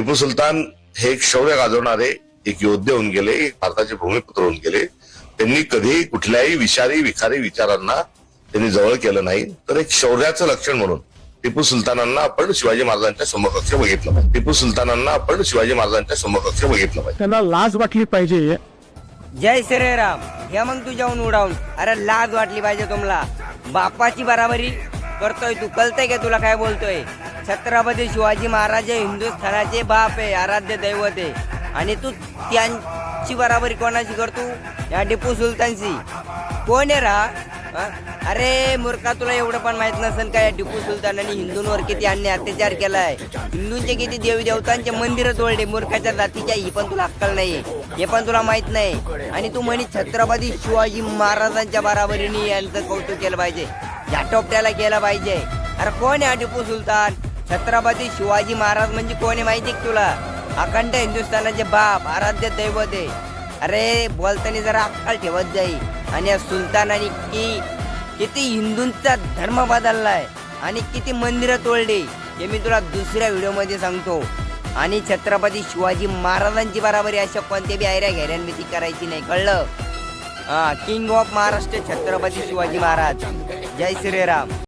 टिपू सुलतान हे एक शौर्य गाजवणारे एक योद्धे होऊन गेले, एक भारताचे भूमिपुत्र होऊन गेले. त्यांनी कधीही कुठल्याही विषारी विखारी विचारांना त्यांनी जवळ केलं नाही. तर एक शौर्याचं लक्षण म्हणून टिपू सुलतानांना आपण शिवाजी महाराजांच्या समकक्ष बघितलं पाहिजे. टिपू सुलतानांना आपण शिवाजी महाराजांच्या समकक्ष बघितलं पाहिजे. त्यांना लाज वाटली पाहिजे. जय श्रीराम. हे मग तू जाऊन उडावून, अरे लाज वाटली पाहिजे तुम्हाला. बापाची बराबरी करतोय तू, कळतंय का तुला काय बोलतोय? छत्रपती शिवाजी महाराज हे हिंदुस्थानाचे बाप आहे, आराध्य दैवत आहे. आणि तू त्यांची बराबरी कोणाची करतो? या टिपू सुलतानशी. कोण आहे रा? अरे मूर्खा, तुला एवढं पण माहित नसेल का या टिपू सुलतानांनी हिंदूंवर किती अन्याय अत्याचार केलाय, हिंदूंचे किती देवी देवतांचे मंदिर तोडले. मूर्खाच्या जातीच्या ही पण तुला अक्कल नाही, हे पण तुला माहित नाही. आणि तू म्हणे छत्रपती शिवाजी महाराजांच्या बराबरीने यांचं कौतुक केलं पाहिजे, या टोपट्याला केलं पाहिजे. अरे कोण आहे हा टिपू सुलतान? छत्रपती शिवाजी महाराज म्हणजे कोण आहे माहिती का तुला? अखंड हिंदुस्थानाचे बाप, आराध्य दैवत आहे. अरे बोलताना जरा अक्कल ठेवत जाई. आणि या सुलतानाने किती हिंदूंचा धर्म बदललाय आणि किती मंदिरं तोडली हे मी तुला दुसऱ्या व्हिडिओमध्ये सांगतो. आणि छत्रपती शिवाजी महाराजांची बराबरी अशा कोणत्या बी आयऱ्या घेऱ्यांनी करायची नाही, कळलं? King of Maharashtra Chhatrapati Shivaji Maharaj. जय श्रीराम.